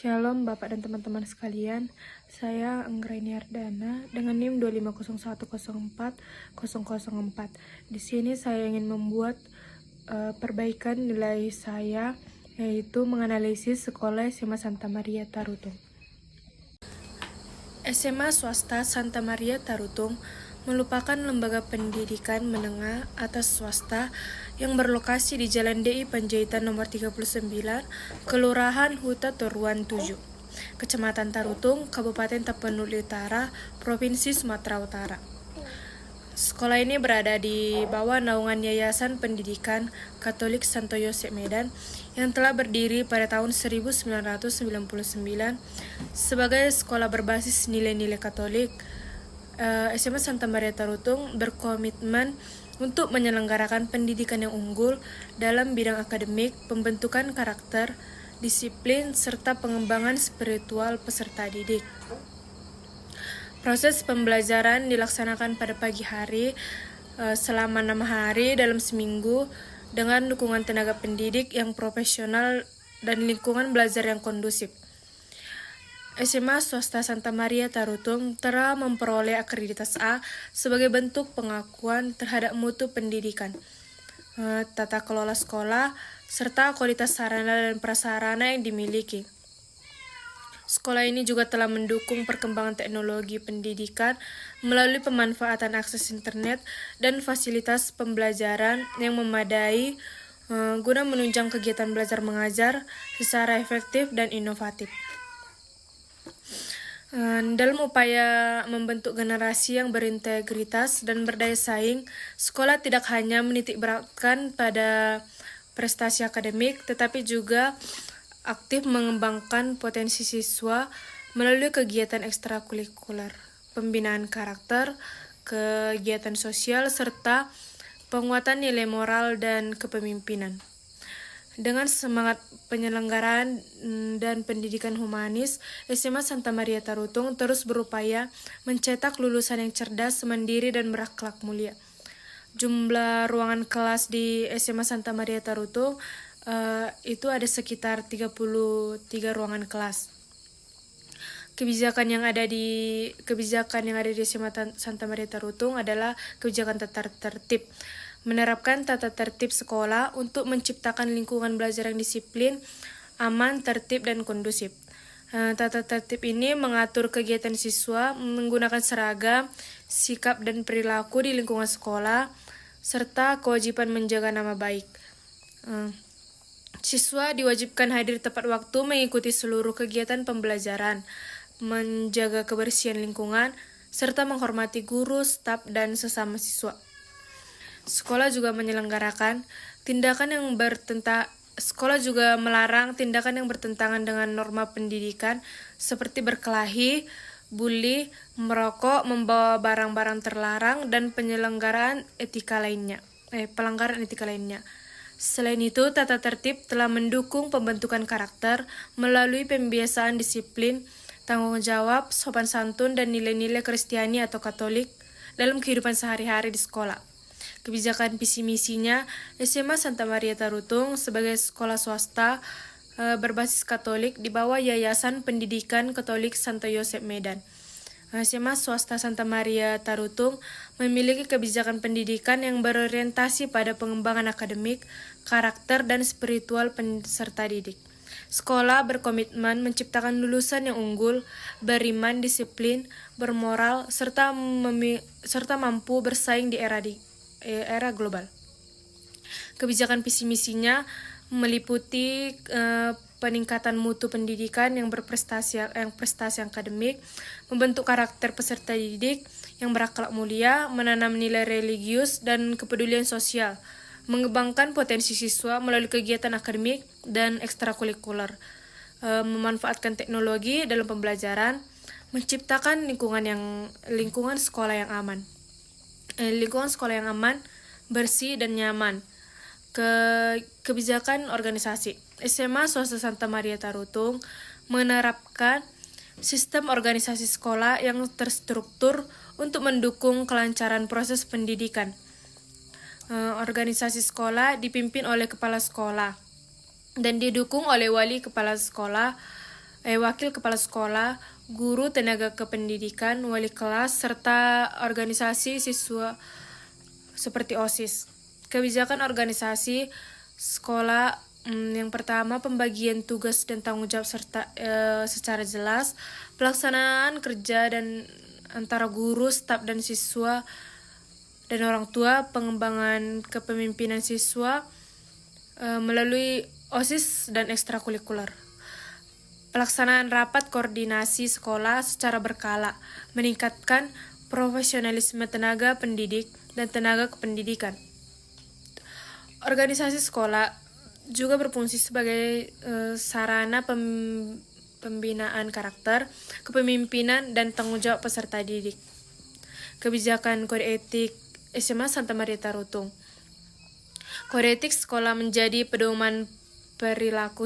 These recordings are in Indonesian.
Shalom Bapak dan teman-teman sekalian, saya Anggraini Ardana dengan NIM 250104004. Di sini saya ingin membuat perbaikan nilai saya, yaitu menganalisis sekolah SMA Santa Maria Tarutung. SMA swasta Santa Maria Tarutung merupakan lembaga pendidikan menengah atas swasta yang berlokasi di Jalan DI Panjaitan nomor 39, Kelurahan Huta Toruan 7, Kecamatan Tarutung, Kabupaten Tapanuli Utara, Provinsi Sumatera Utara. Sekolah ini berada di bawah naungan Yayasan Pendidikan Katolik Santo Yosep Medan yang telah berdiri pada tahun 1999 sebagai sekolah berbasis nilai-nilai Katolik. SMA Santa Maria Tarutung berkomitmen untuk menyelenggarakan pendidikan yang unggul dalam bidang akademik, pembentukan karakter, disiplin, serta pengembangan spiritual peserta didik. Proses pembelajaran dilaksanakan pada pagi hari selama 6 hari dalam seminggu dengan dukungan tenaga pendidik yang profesional dan lingkungan belajar yang kondusif. SMA swasta Santa Maria Tarutung telah memperoleh akreditasi A sebagai bentuk pengakuan terhadap mutu pendidikan, tata kelola sekolah, serta kualitas sarana dan prasarana yang dimiliki. Sekolah ini juga telah mendukung perkembangan teknologi pendidikan melalui pemanfaatan akses internet dan fasilitas pembelajaran yang memadai guna menunjang kegiatan belajar mengajar secara efektif dan inovatif. Dalam upaya membentuk generasi yang berintegritas dan berdaya saing, sekolah tidak hanya menitikberatkan pada prestasi akademik, tetapi juga aktif mengembangkan potensi siswa melalui kegiatan ekstrakurikuler, pembinaan karakter, kegiatan sosial, serta penguatan nilai moral dan kepemimpinan. Dengan semangat penyelenggaraan dan pendidikan humanis, SMA Santa Maria Tarutung terus berupaya mencetak lulusan yang cerdas, mandiri, dan berakhlak mulia. Jumlah ruangan kelas di SMA Santa Maria Tarutung itu ada sekitar 33 ruangan kelas. Kebijakan yang ada di SMA Santa Maria Tarutung adalah kebijakan tata tertib. Menerapkan tata tertib sekolah untuk menciptakan lingkungan belajar yang disiplin, aman, tertib, dan kondusif. Tata tertib ini mengatur kegiatan siswa menggunakan seragam, sikap dan perilaku di lingkungan sekolah, serta kewajiban menjaga nama baik. Siswa diwajibkan hadir tepat waktu mengikuti seluruh kegiatan pembelajaran, menjaga kebersihan lingkungan, serta menghormati guru, staf, dan sesama siswa. Sekolah juga melarang tindakan yang bertentangan dengan norma pendidikan seperti berkelahi, bully, merokok, membawa barang-barang terlarang, dan pelanggaran etika lainnya. Selain itu, tata tertib telah mendukung pembentukan karakter melalui pembiasaan disiplin, tanggung jawab, sopan santun, dan nilai-nilai Kristiani atau Katolik dalam kehidupan sehari-hari di sekolah. Kebijakan visi misinya, SMA Santa Maria Tarutung sebagai sekolah swasta berbasis Katolik di bawah Yayasan Pendidikan Katolik Santo Yosep Medan. SMA swasta Santa Maria Tarutung memiliki kebijakan pendidikan yang berorientasi pada pengembangan akademik, karakter, dan spiritual peserta didik. Sekolah berkomitmen menciptakan lulusan yang unggul, beriman, disiplin, bermoral, serta mampu bersaing di era global. Kebijakan visi misinya meliputi peningkatan mutu pendidikan yang prestasi akademik, membentuk karakter peserta didik yang berakhlak mulia, menanam nilai religius dan kepedulian sosial, mengembangkan potensi siswa melalui kegiatan akademik dan ekstrakurikuler, memanfaatkan teknologi dalam pembelajaran, menciptakan lingkungan sekolah yang aman. Bersih dan nyaman. Kebijakan organisasi. SMA swasta Santa Maria Tarutung menerapkan sistem organisasi sekolah yang terstruktur untuk mendukung kelancaran proses pendidikan. Organisasi sekolah dipimpin oleh kepala sekolah dan didukung oleh wali kepala sekolah wakil kepala sekolah, guru, tenaga kependidikan, wali kelas, serta organisasi siswa seperti OSIS. Kebijakan organisasi sekolah yang pertama, pembagian tugas dan tanggung jawab secara jelas, pelaksanaan kerja dan antara guru, staf dan siswa dan orang tua, pengembangan kepemimpinan siswa melalui OSIS dan ekstrakurikuler. Pelaksanaan rapat koordinasi sekolah secara berkala, meningkatkan profesionalisme tenaga pendidik dan tenaga kependidikan. Organisasi sekolah juga berfungsi sebagai sarana pembinaan karakter, kepemimpinan, dan tanggung jawab peserta didik. Kebijakan kode etik SMA Santa Maria Tarutung. Kode etik sekolah menjadi pedoman perilaku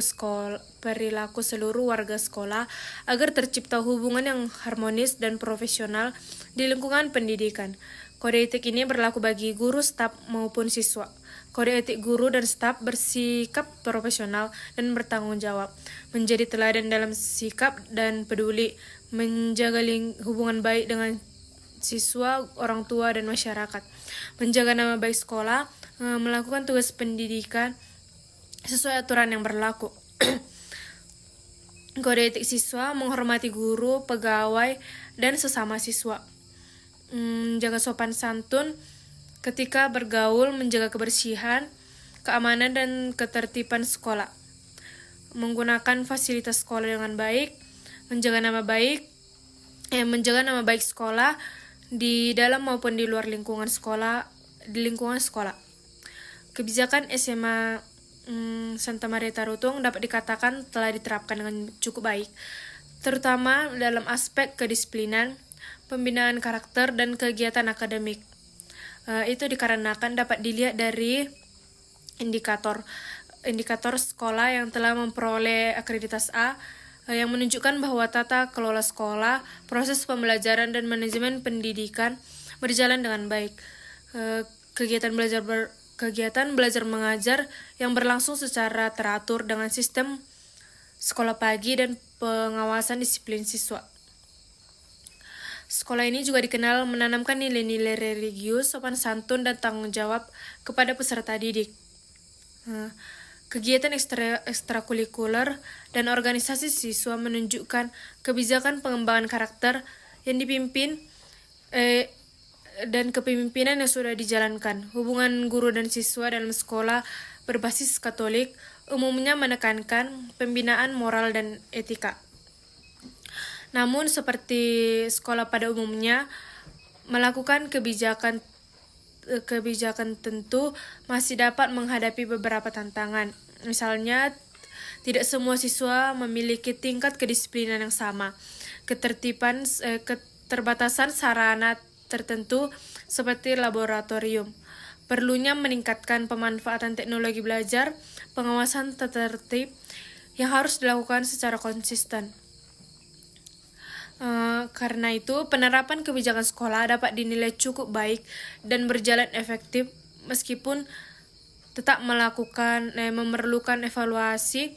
seluruh warga sekolah agar tercipta hubungan yang harmonis dan profesional di lingkungan pendidikan. Kode etik ini berlaku bagi guru, staf maupun siswa. Kode etik guru dan staf bersikap profesional dan bertanggung jawab, menjadi teladan dalam sikap dan peduli, menjaga hubungan baik dengan siswa, orang tua, dan masyarakat, menjaga nama baik sekolah, melakukan tugas pendidikan sesuai aturan yang berlaku. Kode etik siswa menghormati guru, pegawai, dan sesama siswa. Menjaga sopan santun ketika bergaul, menjaga kebersihan, keamanan, dan ketertiban sekolah. Menggunakan fasilitas sekolah dengan baik, menjaga nama baik sekolah di dalam maupun di luar lingkungan sekolah. Kebijakan SMA Santa Maria Tarutung dapat dikatakan telah diterapkan dengan cukup baik, terutama dalam aspek kedisiplinan, pembinaan karakter, dan kegiatan akademik. Itu dikarenakan dapat dilihat dari indikator sekolah yang telah memperoleh akreditasi A, yang menunjukkan bahwa tata kelola sekolah, proses pembelajaran, dan manajemen pendidikan berjalan dengan baik. Kegiatan belajar mengajar yang berlangsung secara teratur dengan sistem sekolah pagi dan pengawasan disiplin siswa. Sekolah ini juga dikenal menanamkan nilai-nilai religius, sopan santun, dan tanggung jawab kepada peserta didik. Kegiatan ekstrakurikuler dan organisasi siswa menunjukkan kebijakan pengembangan karakter yang dipimpin dan kepemimpinan yang sudah dijalankan. Hubungan guru dan siswa dalam sekolah berbasis Katolik umumnya menekankan pembinaan moral dan etika. Namun seperti sekolah pada umumnya, melakukan kebijakan tentu masih dapat menghadapi beberapa tantangan. Misalnya, tidak semua siswa memiliki tingkat kedisiplinan yang sama. Keterbatasan sarana tertentu seperti laboratorium. Perlunya meningkatkan pemanfaatan teknologi belajar, pengawasan tertib yang harus dilakukan secara konsisten. Karena itu, penerapan kebijakan sekolah dapat dinilai cukup baik dan berjalan efektif meskipun tetap memerlukan evaluasi